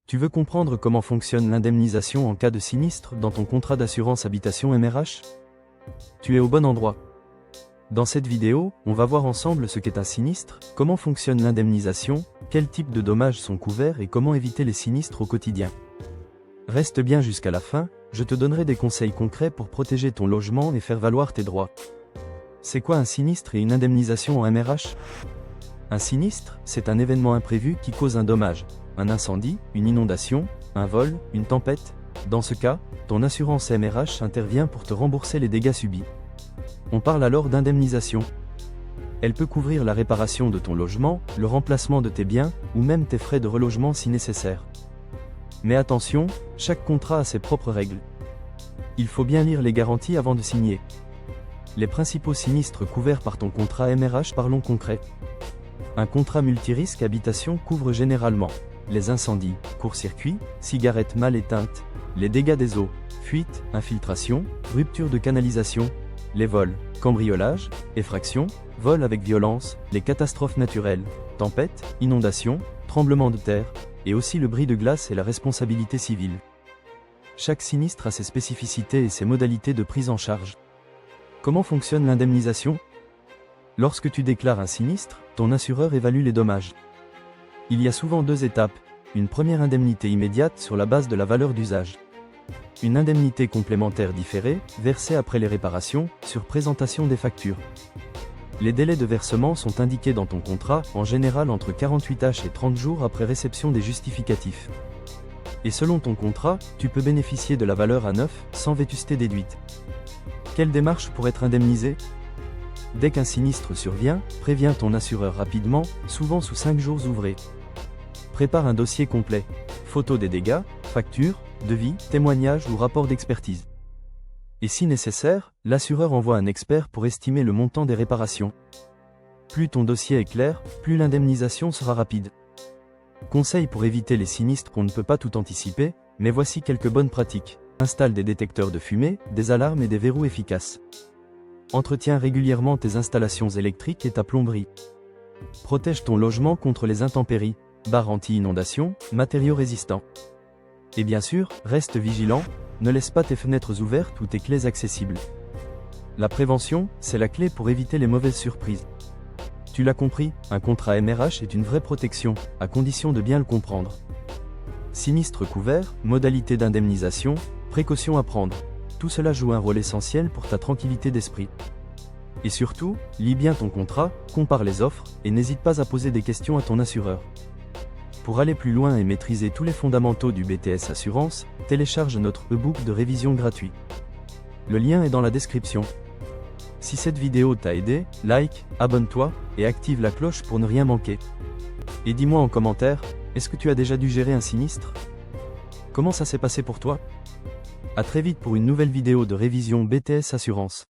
Tu veux comprendre comment fonctionne l'indemnisation en cas de sinistre dans ton contrat d'assurance habitation MRH? Tu es au bon endroit. Dans cette vidéo, on va voir ensemble ce qu'est un sinistre, comment fonctionne l'indemnisation, quels types de dommages sont couverts et comment éviter les sinistres au quotidien. Reste bien jusqu'à la fin, je te donnerai des conseils concrets pour protéger ton logement et faire valoir tes droits. C'est quoi un sinistre et une indemnisation en MRH? Un sinistre, c'est un événement imprévu qui cause un dommage. Un incendie, une inondation, un vol, une tempête. Dans ce cas, ton assurance MRH intervient pour te rembourser les dégâts subis. On parle alors d'indemnisation. Elle peut couvrir la réparation de ton logement, le remplacement de tes biens, ou même tes frais de relogement si nécessaire. Mais attention, chaque contrat a ses propres règles. Il faut bien lire les garanties avant de signer. Les principaux sinistres couverts par ton contrat MRH, parlons concret. Un contrat multirisque habitation couvre généralement les incendies, court-circuit, cigarettes mal éteintes, les dégâts des eaux, fuites, infiltration, rupture de canalisation, les vols, cambriolages, effractions, vols avec violence, les catastrophes naturelles, tempêtes, inondations, tremblements de terre, et aussi le bris de glace et la responsabilité civile. Chaque sinistre a ses spécificités et ses modalités de prise en charge. Comment fonctionne l'indemnisation? Lorsque tu déclares un sinistre, ton assureur évalue les dommages. Il y a souvent deux étapes, une première indemnité immédiate sur la base de la valeur d'usage. Une indemnité complémentaire différée, versée après les réparations, sur présentation des factures. Les délais de versement sont indiqués dans ton contrat, en général entre 48h et 30 jours après réception des justificatifs. Et selon ton contrat, tu peux bénéficier de la valeur à neuf, sans vétusté déduite. Quelle démarche pour être indemnisé? Dès qu'un sinistre survient, préviens ton assureur rapidement, souvent sous 5 jours ouvrés. Prépare un dossier complet. Photos des dégâts, factures, devis, témoignages ou rapports d'expertise. Et si nécessaire, l'assureur envoie un expert pour estimer le montant des réparations. Plus ton dossier est clair, plus l'indemnisation sera rapide. Conseils pour éviter les sinistres qu'on ne peut pas tout anticiper, mais voici quelques bonnes pratiques. Installe des détecteurs de fumée, des alarmes et des verrous efficaces. Entretiens régulièrement tes installations électriques et ta plomberie. Protège ton logement contre les intempéries, barres anti-inondation, matériaux résistants. Et bien sûr, reste vigilant, ne laisse pas tes fenêtres ouvertes ou tes clés accessibles. La prévention, c'est la clé pour éviter les mauvaises surprises. Tu l'as compris, un contrat MRH est une vraie protection, à condition de bien le comprendre. Sinistre couvert, modalités d'indemnisation, précautions à prendre. Tout cela joue un rôle essentiel pour ta tranquillité d'esprit. Et surtout, lis bien ton contrat, compare les offres, et n'hésite pas à poser des questions à ton assureur. Pour aller plus loin et maîtriser tous les fondamentaux du BTS Assurance, télécharge notre e-book de révision gratuit. Le lien est dans la description. Si cette vidéo t'a aidé, like, abonne-toi, et active la cloche pour ne rien manquer. Et dis-moi en commentaire, est-ce que tu as déjà dû gérer un sinistre? Comment ça s'est passé pour toi? À très vite pour une nouvelle vidéo de révision BTS Assurance.